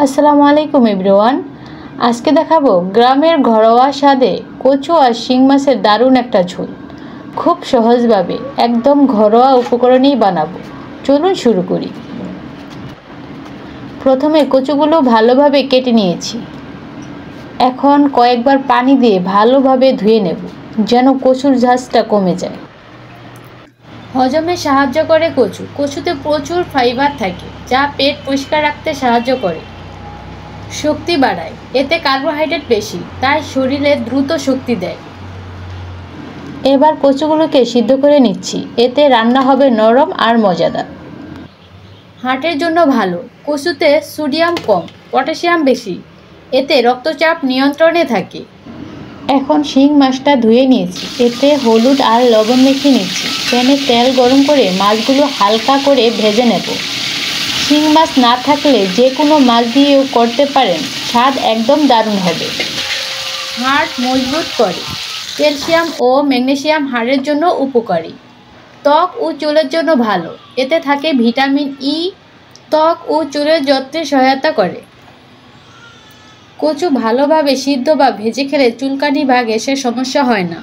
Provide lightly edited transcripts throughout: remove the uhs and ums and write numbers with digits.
আসসালামু আলাইকুম এভরিওয়ান। আজকে দেখাবো গ্রামের ঘরোয়া স্বাদে কচু আর শিং মাছের দারুণ একটা ঝোল। খুব সহজভাবে একদম ঘরোয়া উপকরণেই বানাবো। চলুন শুরু করি। প্রথমে কচুগুলো ভালোভাবে কেটে নিয়েছি। এখন কয়েকবার পানি দিয়ে ভালোভাবে ধুয়ে নেব, যেন কচুর ঝাঁজটা কমে যায়। হজমে সাহায্য করে কচু। কচুতে প্রচুর ফাইবার থাকে, যা পেট পরিষ্কার রাখতে সাহায্য করে। শক্তি বাড়ায়, এতে কার্বোহাইড্রেট বেশি, তাই শরীরে দ্রুত শক্তি দেয়। এবার কচুগুলোকে সিদ্ধ করে নিচ্ছি, এতে রান্না হবে নরম আর মজাদার। হার্টের জন্য ভালো। কচুতে সোডিয়াম কম, পটাশিয়াম বেশি, এতে রক্তচাপ নিয়ন্ত্রণে থাকে। এখন শিং মাছটা ধুয়ে নিয়েছি, এতে হলুদ আর লবণ মেখে নিচ্ছি। প্যানে তেল গরম করে মাছগুলো হালকা করে ভেজে নেব। শিং মাছ না থাকলে যে কোনো মাছ দিয়েও করতে পারেন, স্বাদ একদম দারুণ হবে। হাড় মজবুত করে। ক্যালসিয়াম ও ম্যাগনেসিয়াম হাড়ের জন্য উপকারী। ত্বক ও চুলের জন্য ভালো, এতে থাকে ভিটামিন ই। ত্বক ও চুলের যত্নে সহায়তা করে। কচু ভালোভাবে সিদ্ধ বা ভেজে খেলে চুলকানি বা গ্যাসের সমস্যা হয় না।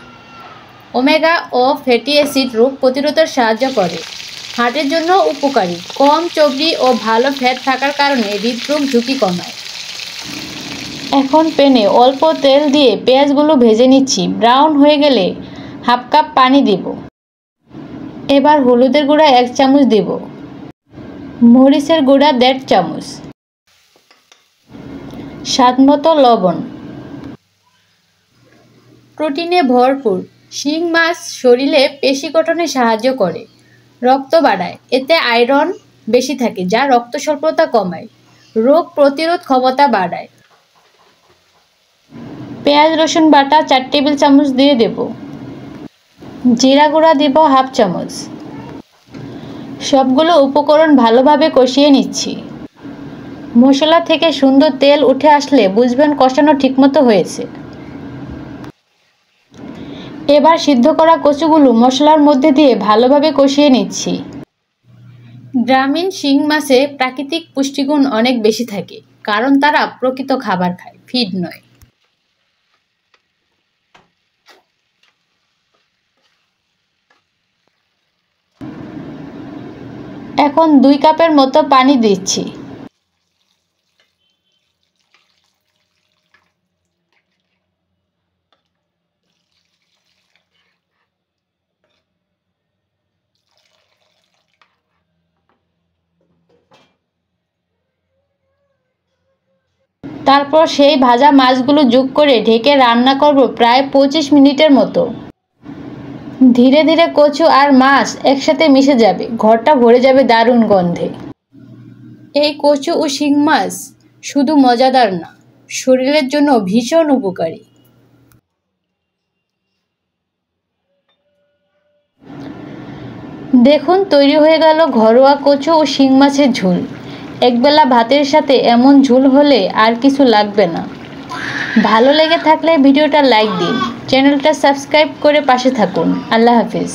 ওমেগা ও ফ্যাটি অ্যাসিড রোগ প্রতিরোধে সাহায্য করে। হার্টের জন্য উপকারী। কম চর্বি ও ভালো ফ্যাট থাকার কারণে হৃদরোগ ঝুঁকি কমায়। এখন প্যানে অল্প তেল দিয়ে পেঁয়াজগুলো ভেজে নিচ্ছি। ব্রাউন হয়ে গেলে হাফ কাপ পানি দেব। এবার হলুদের গুঁড়া 1 চামচ দেব, মরিচের গুঁড়া 1.5 চামচ, স্বাদমতো লবণ। প্রোটিনে ভরপুর। শিং মাছ শরীরে পেশি গঠনে সাহায্য করে, রক্ত বাড়ায়, এতে আয়রন বেশি থাকে, যা রক্ত স্বল্পতা কমায়, রোগ প্রতিরোধ ক্ষমতা বাড়ায়। পেঁয়াজ রসুন বাটা 4 টেবিল চামচ দিয়ে দেব। জিরা গুঁড়া দেব হাফ চামচ। সবগুলো উপকরণ ভালোভাবে কষিয়ে নিচ্ছি। মশলা থেকে সুন্দর তেল উঠে আসলে বুঝবেন কষানো ঠিকমতো হয়েছে। এবার সিদ্ধ করা কচুগুলো মশলার মধ্যে দিয়ে ভালোভাবে কষিয়ে নিচ্ছি। গ্রামীণ শিং মাছে প্রাকৃতিক পুষ্টিগুণ অনেক বেশি থাকে, কারণ তারা প্রকৃত খাবার খায়, ফিড নয়। এখন 2 কাপের মতো পানি দিচ্ছি। তারপর সেই ভাজা মাছগুলো যোগ করে ঢেকে রান্না করব প্রায় 25 মিনিটের মতো। ধীরে ধীরে কচু আর মাছ একসাথে মিশে যাবে, ঘরটা ভরে যাবে দারুণ গন্ধে। এই কচু ও শিং মাছ শুধু মজাদার না, শরীরের জন্য ভীষণ উপকারী। দেখুন, তৈরি হয়ে গেল ঘরোয়া কচু ও শিং মাছের ঝোল। একবেলা ভাতের সাথে এমন ঝোল হলে আর কিছু লাগবে না। ভালো লেগে থাকলে ভিডিওটা লাইক দিন, চ্যানেলটা সাবস্ক্রাইব করে পাশে থাকুন। আল্লাহ হাফিজ।